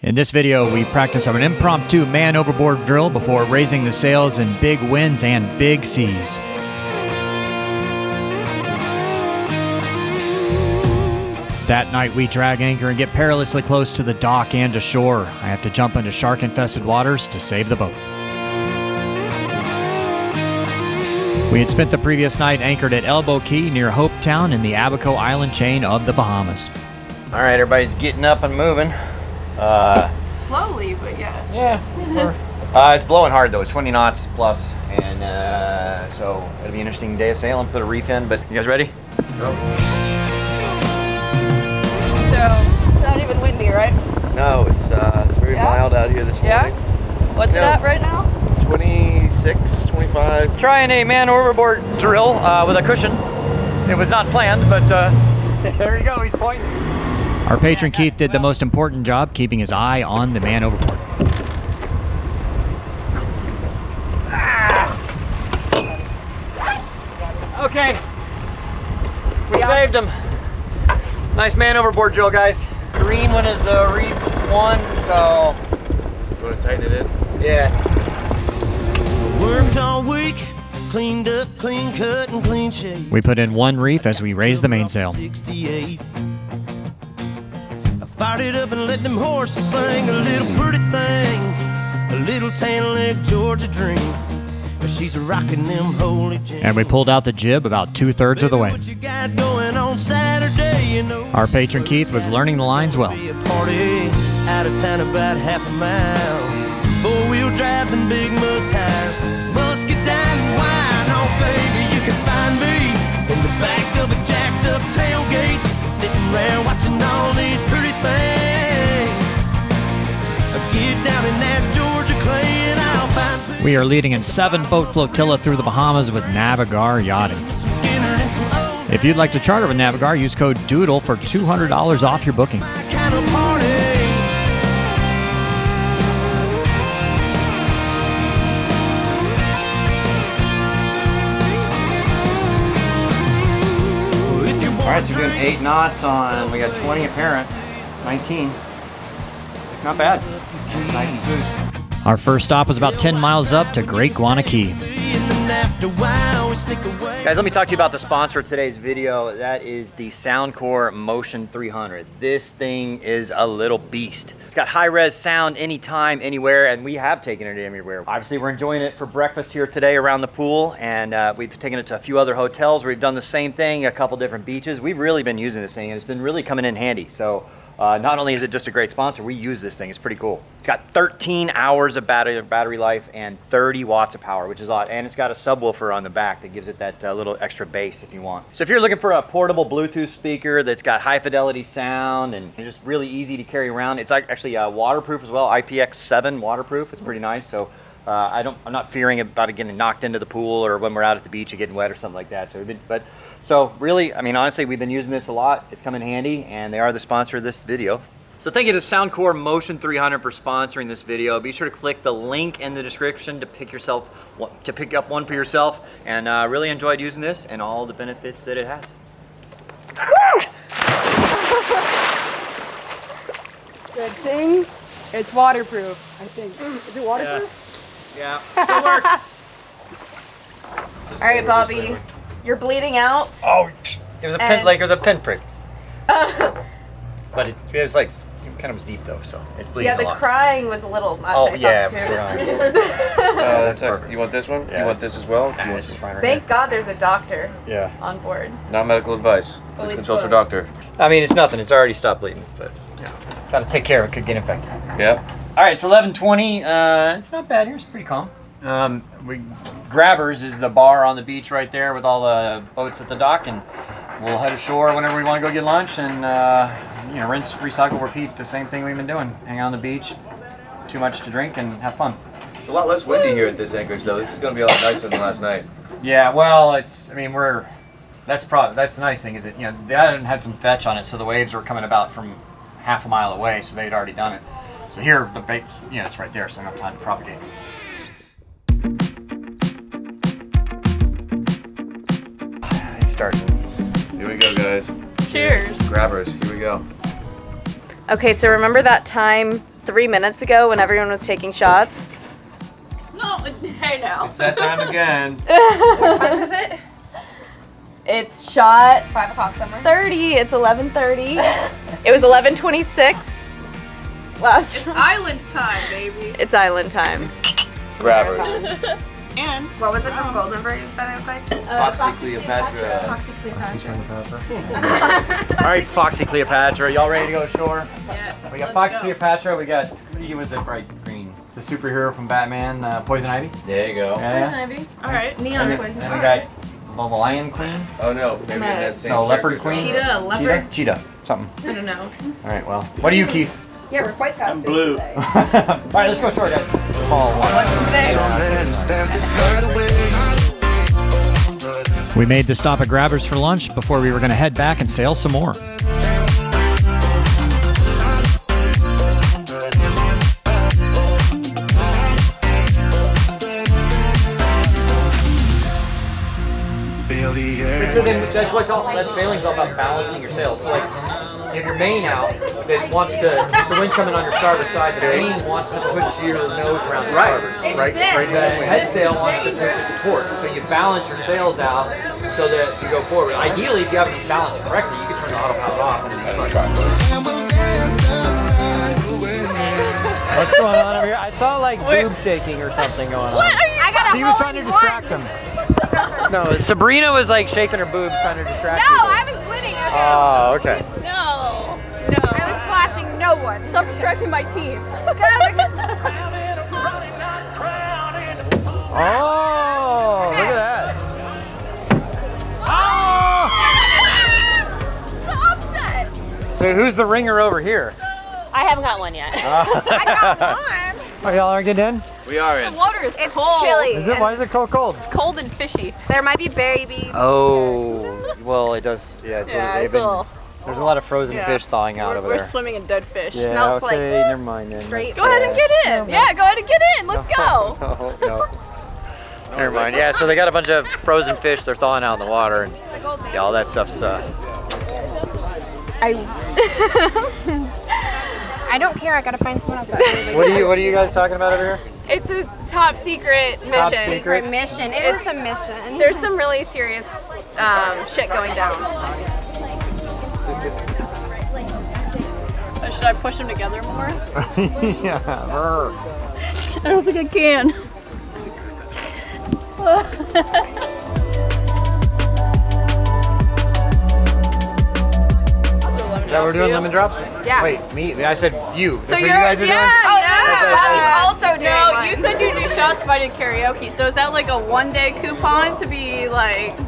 In this video, we practice an impromptu man overboard drill before raising the sails in big winds and big seas. That night, we drag anchor and get perilously close to the dock and to shore. I have to jump into shark-infested waters to save the boat. We had spent the previous night anchored at Elbow Key near Hopetown in the Abaco Island chain of the Bahamas. All right, everybody's getting up and moving. Slowly, but yes. Yeah. It's blowing hard though. It's 20 knots plus, and so it'll be an interesting day of sailing. Put a reef in, but you guys ready? Go. So it's not even windy, right? No, it's very mild out here this morning. Yeah. What's it at right now? 26, 25. Trying a man overboard drill with a cushion. It was not planned, but there you go. He's pointing. Our patron Keith did the most important job, keeping his eye on the man overboard. Okay, we saved him. Nice man overboard drill, guys. Green one is the reef one, so You want to tighten it in? yeah. Worked all week, cleaned up, clean cut, and clean shaved. We put in one reef as we raise the mainsail. 68. I fired it up and let them horses sing a little pretty thing, a little tan leg Georgia dream. But she's rocking them holy gems. And we pulled out the jib about 2/3 of the way. What you got going on Saturday, you know? Our patron Keith was learning the lines well. Be a party out of town about half a mile. Four-wheel drives and big mud tires. Musket down and wine. Oh, baby, you can find me in the back of a jacked-up tailgate, sitting around watching all these pretty things. Get down in that Georgia clay and I'll find peace. We are leading in 7-boat flotilla through the Bahamas with Navigar Yachting. Some Skinner and some old If you'd like to charter with Navigar, use code DOODLE for $200 off your booking. kind of party. All right, so we're doing 8 knots on, we got 20 apparent, 19. Not bad. It's nice and smooth. Our first stop was about 10 miles up to Great Guana Key. Guys, let me talk to you about the sponsor of today's video. That is the Soundcore Motion 300. This thing is a little beast. It's got high-res sound anytime, anywhere, and we have taken it anywhere. Obviously, we're enjoying it for breakfast here today around the pool, and we've taken it to a few other hotels where we've done the same thing, a couple different beaches. We've really been using this thing, and it's been really coming in handy. So not only is it just a great sponsor, we use this thing. It's pretty cool. It's got 13 hours of battery life and 30 watts of power, which is a lot. And it's got a subwoofer on the back that gives it that little extra bass if you want. So if you're looking for a portable Bluetooth speaker that's got high fidelity sound and just really easy to carry around, it's actually waterproof as well, IPX7 waterproof. It's pretty nice. So I'm not fearing about it getting knocked into the pool or when we're out at the beach and getting wet or something like that. So really, I mean, honestly, we've been using this a lot. It's come in handy, and they are the sponsor of this video. So thank you to Soundcore Motion 300 for sponsoring this video. Be sure to click the link in the description to pick up one for yourself. And really enjoyed using this and all the benefits that it has. Good thing it's waterproof, I think. Is it waterproof? Yeah, it'll work. All right, Bobby. You're bleeding out. Oh, it was a pin, like it was a pinprick. But it was like, it kind of was deep though, so it's bleeding Yeah, the a lot. crying was a little much. Oh I yeah, thought, That's perfect. excellent. You want this one? Yeah. You want this as well? Nah, this is fine right Thank God there's a doctor here. Yeah. on board. Not medical advice. Please Fully consult your exposed. doctor. I mean, it's nothing. It's already stopped bleeding, but gotta take care of it. Could get infected. Yep. All right, it's 11:20. It's not bad here. It's pretty calm. Grabbers is the bar on the beach right there with all the boats at the dock, and we'll head ashore whenever we want to go get lunch and rinse, recycle, repeat the same thing we've been doing. Hang out on the beach, too much to drink, and have fun. It's a lot less windy here at this anchorage, though. This is going to be a lot nicer than last night. Yeah, well, that's the nice thing is that the island had some fetch on it, so the waves were coming about from half a mile away, so they'd already done it. So here, the bait, it's right there, so I don't have time to propagate. It's starting. Here we go, guys. Cheers. Grabbers. Here we go. Okay, so remember that time 3 minutes ago when everyone was taking shots. No, hey now. It's that time again. What time is it? It's shot 5 o'clock somewhere. 30. It's 11:30. It was 11:26. Last. It's island time, baby. It's island time. Grabbers. And What was it from Gold Number you said it was like? Foxy Cleopatra. Foxy Cleopatra. All right, Foxy Cleopatra, y'all ready to go ashore? yes. We got Foxy Cleopatra. We got he was a bright green, the superhero from Batman, Poison Ivy. There you go. Yeah. All right. Neon And poison. then we got the Lion Queen. Oh no, maybe in that same. No, Leopard character's Queen. Cheetah, leopard. Cheetah, something. I don't know. All right, well, what are you, Keith? Yeah, we're quite fast. blue. Today. All right, let's go ashore, guys. Fall one. We made the stop at Grabbers for lunch before we were going to head back and sail some more. That's what's all. That sailing's all about balancing your sails. So like, if your main out, it wants to. The wind's coming on your starboard side. The main wants to push your nose around the starboard. Right. The head sail wants to push it to port. So you balance your sails out so that you go forward. Ideally, if you have it balanced correctly, you can turn the autopilot off and then start. What's going on over here? I saw like boob shaking or something going on. What are you She was trying to distract them. No, Sabrina was like shaking her boobs trying to distract No, people. I was winning. Oh, okay. No. I was flashing no one. Stop distracting my team. Oh, look at that. So upset. So who's the ringer over here? I haven't got one yet. I got one. Oh, y'all are getting in? We are in. The water is It's cold. chilly. Is it? Why is it cold? It's cold and fishy. There might be baby. Oh, well, it does. Yeah, It's they've a little. there's a lot of frozen fish thawing out over We're there. swimming in dead fish. Yeah, smells like okay, never mind then. straight Go ahead and get in. Yeah, go ahead and get in. Let's go. No. Never mind. Yeah, so they got a bunch of frozen fish. They're thawing out in the water, and yeah, all that stuff's. I don't care. I gotta find someone else. That What are you guys talking about over here? It's a top secret mission. Top secret? mission. It is a mission. There's some really serious shit going down. Should I push them together more? Yeah. I don't think I can. Is that what we're doing, lemon drops? Yeah. Wait, me? I said you. So That's what you're, you guys are doing? yeah. also doing No, one. you said you do shots if I did karaoke. So is that like a one-day coupon to be like?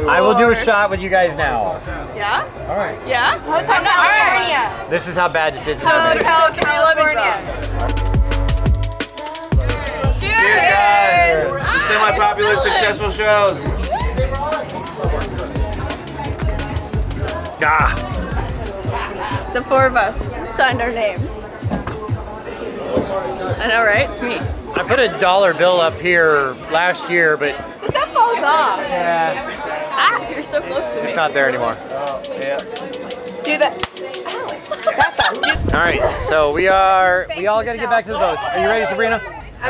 I will do a shot with you guys now. Yeah. All right. Yeah. Hotel California. This is how bad this is. Hotel give me lemon California. Cheers, Guys, semi-popular, successful shows. Ah. The four of us signed our names. I know, right? It's me. I put a $1 bill up here last year, but But that falls off. yeah, Ah, you're so close to me. it's not there anymore. Do that. That sounds. All right, so we all got to get back to the boats. Are you ready, Sabrina?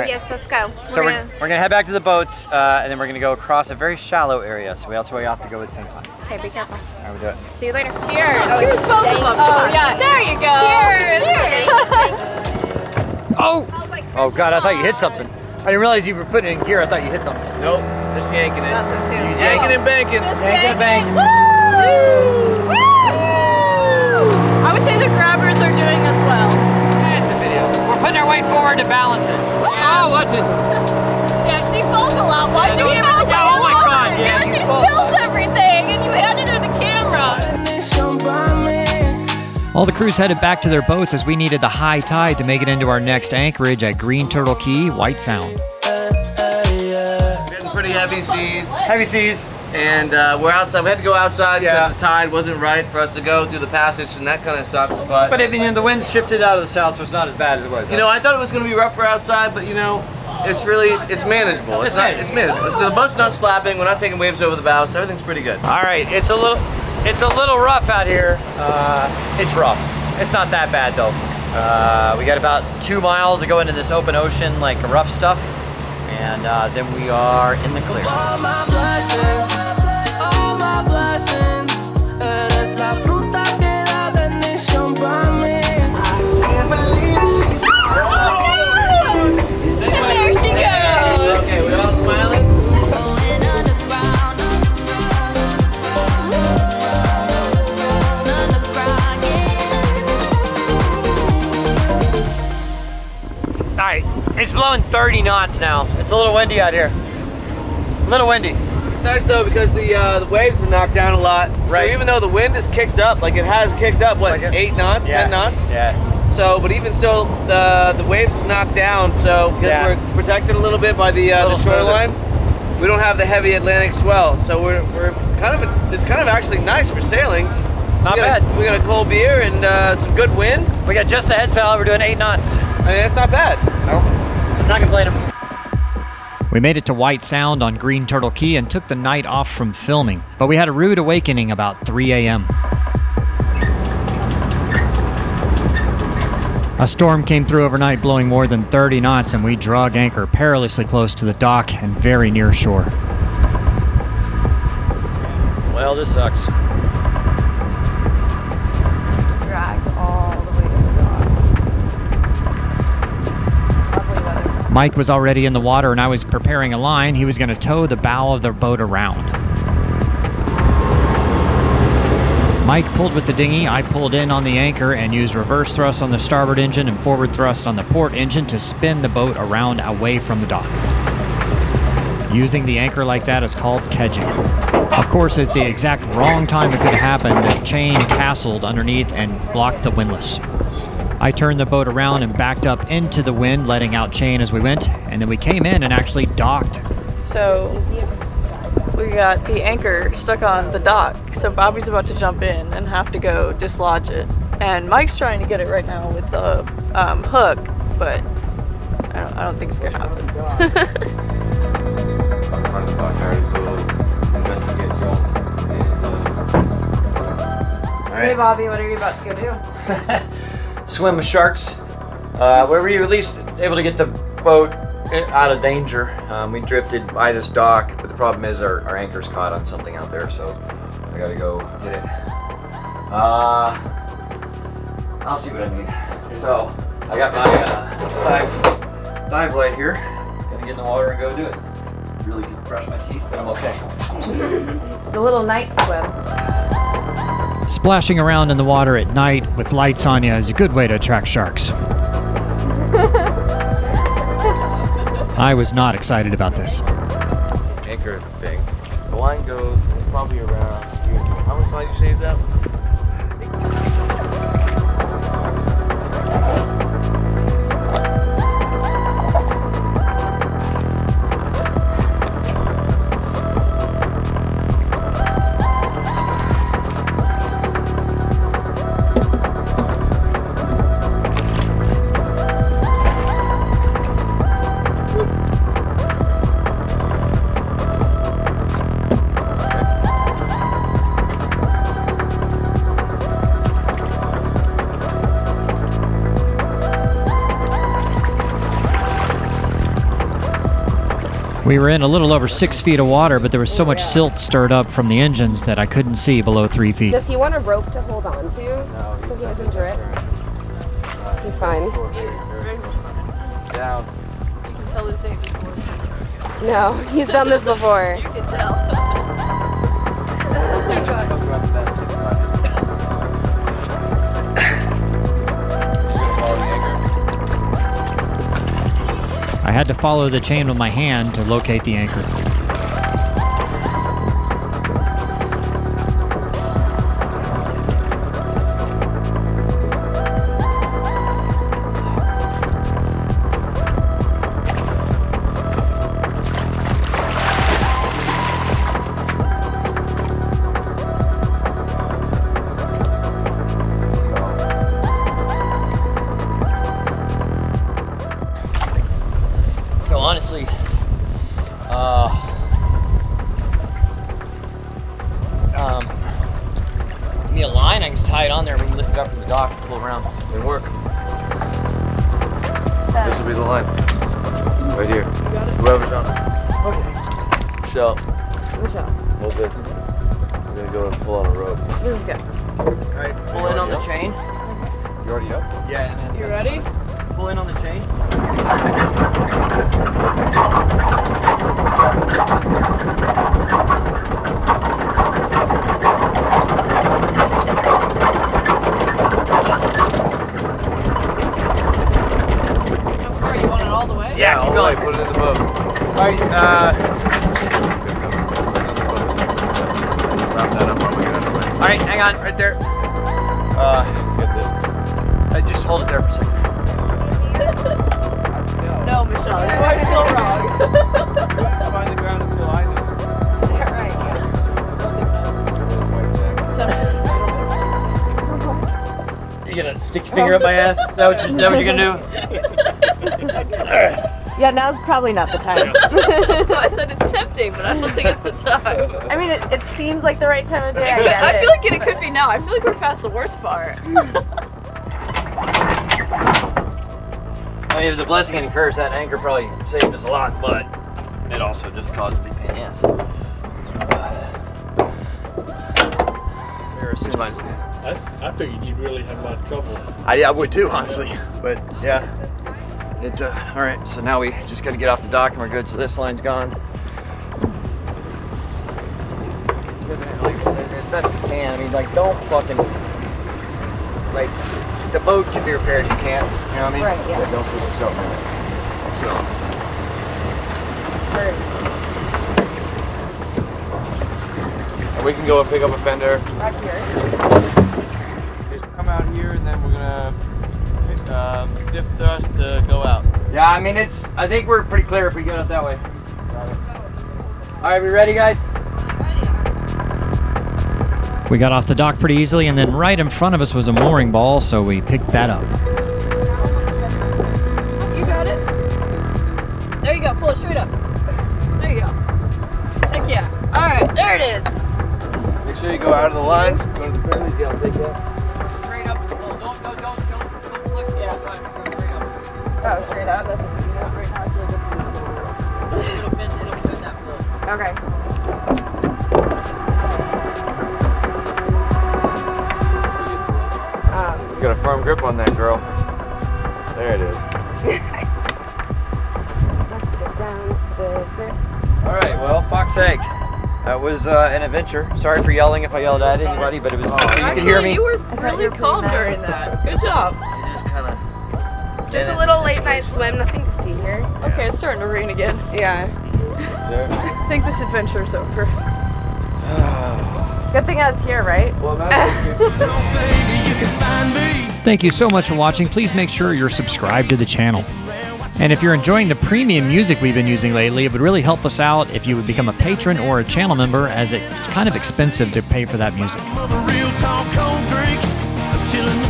Yes, let's go. So we're gonna head back to the boats, and then we're gonna go across a very shallow area. So that's where we have to go at the same time. Okay, be careful. All right, we'll do it. See you later. Cheers. Cheers, both of them. Oh, yeah. There you go. Cheers. Oh! Oh God, I thought you hit something. I didn't realize you were putting it in gear. I thought you hit something. Nope, just yanking it. That's so stupid. He's yanking and banking. Yanking and bang. I would say the grabbers are doing as well. It's a video. We're putting our weight forward to balance it. Oh, watch it. Yeah, she falls a lot. Why'd you give her the Oh my God, yeah, She you falls. spills everything, and you handed her the camera. All the crews headed back to their boats as we needed the high tide to make it into our next anchorage at Green Turtle Key, White Sound. Getting pretty heavy seas. Heavy seas. And we're outside. We had to go outside because Yeah. the tide wasn't right for us to go through the passage, and that kind of sucks. But But I mean, the wind's shifted out of the south, so it's not as bad as it was. you know, I thought it was going to be rougher outside, but you know, it's manageable. It's manageable. The boat's not slapping. We're not taking waves over the bow, so everything's pretty good. All right, it's a little rough out here. It's rough. It's not that bad though. We got about 2 miles to go into this open ocean, like rough stuff, and then we are in the clear. All my blessings, eres la fruta que da bendición para mí. And there she goes. Okay, we all smiling? All right, it's blowing 30 knots now. It's a little windy out here. A little windy. It's nice though because the waves have knocked down a lot. Right. So even though the wind is kicked up, like it has kicked up, what, Like 8 knots, Yeah. 10 knots? Yeah. So, but even still, the waves have knocked down. So because Yeah. we're protected a little bit by the little shoreline, we don't have the heavy Atlantic swell. So we're kind of it's kind of actually nice for sailing. Not bad. We got a cold beer and some good wind. We got just a head sail. We're doing 8 knots. I mean, that's not bad. No, I'm not complaining. We made it to White Sound on Green Turtle Key and took the night off from filming, but we had a rude awakening about 3 a.m. A storm came through overnight, blowing more than 30 knots, and we drug anchor perilously close to the dock and very near shore. Well, this sucks. Dragged all the way to the dock. Lovely weather. Mike was already in the water and I was preparing a line. He was going to tow the bow of the boat around. Mike pulled with the dinghy, I pulled in on the anchor and used reverse thrust on the starboard engine and forward thrust on the port engine to spin the boat around away from the dock. Using the anchor like that is called kedging. Of course, at the exact wrong time it could have happened, the chain castled underneath and blocked the windlass. I turned the boat around and backed up into the wind, letting out chain as we went, and then we came in and actually docked. So we got the anchor stuck on the dock. So Bobby's about to jump in and have to go dislodge it. And Mike's trying to get it right now with the hook, but I don't think it's gonna happen. Hey Bobby, what are you about to go do? Swim with sharks. We were at least able to get the boat out of danger. We drifted by this dock, but the problem is our anchor's caught on something out there, so I gotta go get it. I'll see what I need. So I got my dive light here. Gonna get in the water and go do it. Really could brush my teeth, but I'm okay. The little night swim. Splashing around in the water at night with lights on you is a good way to attract sharks. I was not excited about this. Anchor thing. The line goes probably around here. How much line did you say is out? We were in a little over 6 feet of water, but there was so much silt stirred up from the engines that I couldn't see below 3 feet. Does he want a rope to hold on to No, so he doesn't drift? He's fine. Down. You can tell this ain't before. No, he's done this before. You can tell. I had to follow the chain with my hand to locate the anchor. So honestly, give me a line, I can just tie it on there and we can lift it up from the dock and pull around. It'll work. will be the line. Right here. Whoever's on it. Michelle. Hold this. I'm gonna go and pull on a rope. This is good. Alright, pull in on the chain. You already up? Yeah. You ready? Pull in on the chain. You want it all the way? Yeah, all keep the way. going. Put it in the boat. Alright, Wrap that up while we get underway. alright, hang on, right there. Get this. Just hold it there for a second. No, Michelle, you are still wrong. Find the ground until I do. You gonna stick your finger up my ass? Is that what you're gonna do? Yeah, now's probably not the time. So I said it's tempting, but I don't think it's the time. I mean, it seems like the right time of day. I feel like it could be now. I feel like we're past the worst part. I mean, it was a blessing and a curse. That anchor probably saved us a lot, but it also just caused a big pain in the ass. I figured you'd really have a lot of trouble. I would too, honestly. But yeah. All right, so now we just got to get off the dock and we're good. So this line's gone. Like, as best you can. I mean, like, don't fucking, like, the boat can be repaired. You can't. You know what I mean? Right, yeah. But don't put yourself in it. So. And we can go and pick up a fender. Back here. Just come out here and then we're gonna diff thrust to go out. Yeah, I mean, I think we're pretty clear if we get up that way. All right, we ready, guys? We got off the dock pretty easily, and then right in front of us was a mooring ball, so we picked that up. You got it. There you go. Pull it straight up. There you go. Heck yeah. All right, there it is. Make sure you go out of the lines. Go to the pyramid. Yeah, I'll take that. Straight up. Don't flex the outside. Straight up. Oh, straight up. That's Right now, I feel like this is just it'll bend that flow. okay. You got a firm grip on that, girl. There it is. Let's get down to business. All right, well, fuck's sake. That was an adventure. Sorry for yelling if I yelled at anybody, but it was, so you Actually, can hear me. you were thought really you were calm pretty during nice. that. Good job. You just kind of. Just a little late night swim, nothing to see here. Okay, it's starting to rain again. Yeah. I think this adventure's over. Good thing I was here, right? Well, that's Thank you so much for watching. Please make sure you're subscribed to the channel. And if you're enjoying the premium music we've been using lately, it would really help us out if you would become a patron or a channel member, as it's kind of expensive to pay for that music. Real talk, cold drink. I'm chilling the